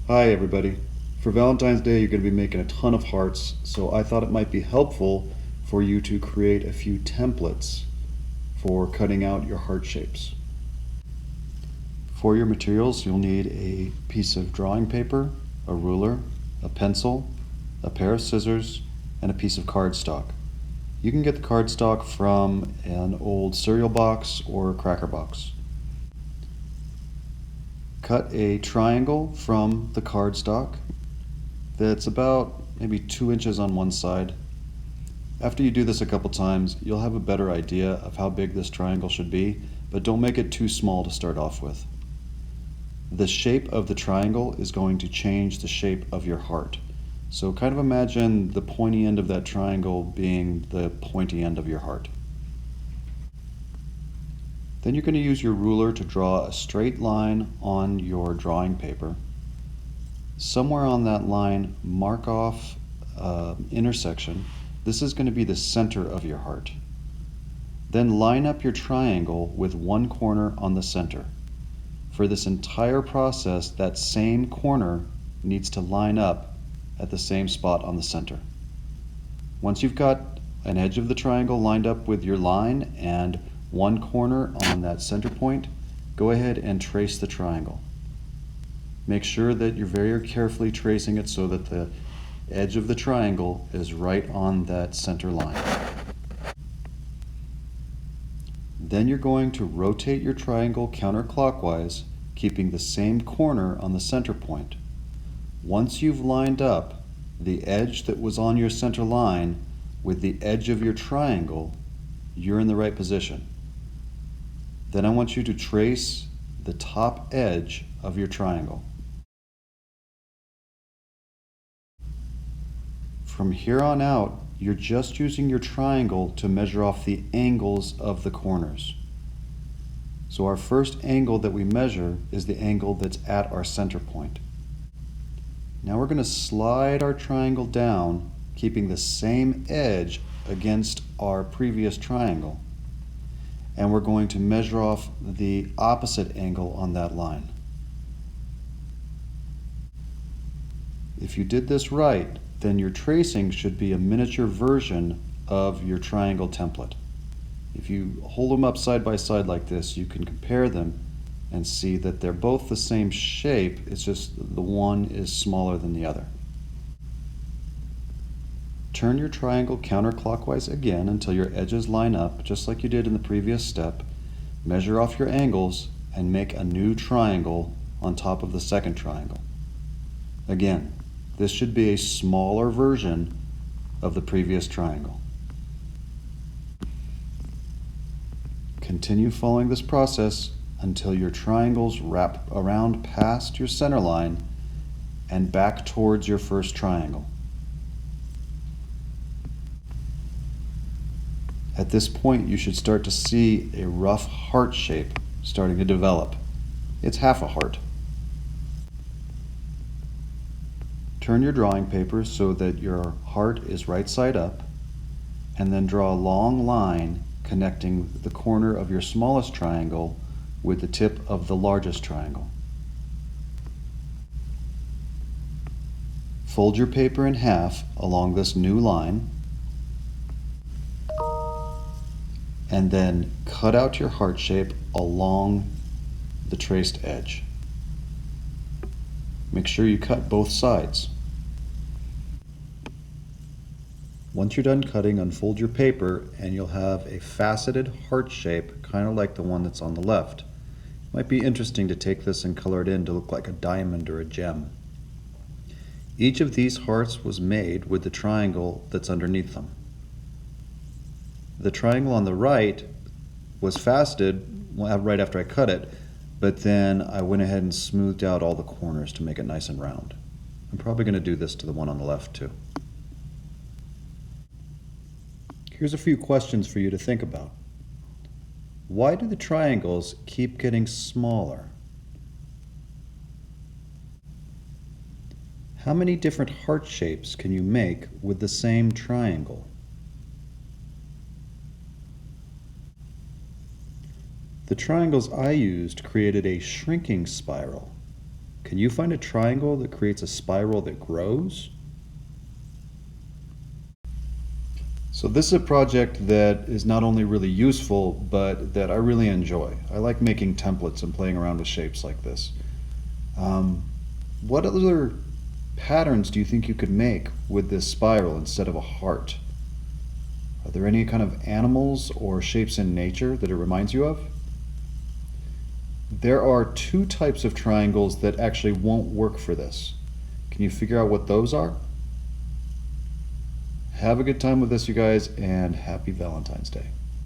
Hi everybody. For Valentine's Day you're going to be making a ton of hearts, so I thought it might be helpful for you to create a few templates for cutting out your heart shapes. For your materials you'll need a piece of drawing paper, a ruler, a pencil, a pair of scissors, and a piece of cardstock. You can get the cardstock from an old cereal box or a cracker box. Cut a triangle from the cardstock that's about maybe 2 inches on one side. After you do this a couple times, you'll have a better idea of how big this triangle should be, but don't make it too small to start off with. The shape of the triangle is going to change the shape of your heart. So kind of imagine the pointy end of that triangle being the pointy end of your heart. Then you're going to use your ruler to draw a straight line on your drawing paper. Somewhere on that line, mark off intersection. This is going to be the center of your heart. Then line up your triangle with one corner on the center. For this entire process, that same corner needs to line up at the same spot on the center. Once you've got an edge of the triangle lined up with your line and one corner on that center point, go ahead and trace the triangle. Make sure that you're very carefully tracing it so that the edge of the triangle is right on that center line. Then you're going to rotate your triangle counterclockwise, keeping the same corner on the center point. Once you've lined up the edge that was on your center line with the edge of your triangle, you're in the right position. Then I want you to trace the top edge of your triangle. From here on out, you're just using your triangle to measure off the angles of the corners. So our first angle that we measure is the angle that's at our center point. Now we're going to slide our triangle down, keeping the same edge against our previous triangle. And we're going to measure off the opposite angle on that line. If you did this right, then your tracing should be a miniature version of your triangle template. If you hold them up side by side like this, you can compare them and see that they're both the same shape, it's just the one is smaller than the other. Turn your triangle counterclockwise again until your edges line up, just like you did in the previous step. Measure off your angles and make a new triangle on top of the second triangle. Again, this should be a smaller version of the previous triangle. Continue following this process until your triangles wrap around past your center line and back towards your first triangle. At this point, you should start to see a rough heart shape starting to develop. It's half a heart. Turn your drawing paper so that your heart is right side up, and then draw a long line connecting the corner of your smallest triangle with the tip of the largest triangle. Fold your paper in half along this new line, and then cut out your heart shape along the traced edge. Make sure you cut both sides. Once you're done cutting, unfold your paper and you'll have a faceted heart shape, kind of like the one that's on the left. It might be interesting to take this and color it in to look like a diamond or a gem. Each of these hearts was made with the triangle that's underneath them. The triangle on the right was faceted right after I cut it, but then I went ahead and smoothed out all the corners to make it nice and round. I'm probably going to do this to the one on the left too. Here's a few questions for you to think about. Why do the triangles keep getting smaller? How many different heart shapes can you make with the same triangle? The triangles I used created a shrinking spiral. Can you find a triangle that creates a spiral that grows? So this is a project that is not only really useful, but that I really enjoy. I like making templates and playing around with shapes like this. What other patterns do you think you could make with this spiral instead of a heart? Are there any kind of animals or shapes in nature that it reminds you of? There are two types of triangles that actually won't work for this. Can you figure out what those are? Have a good time with this, you guys, and happy Valentine's Day.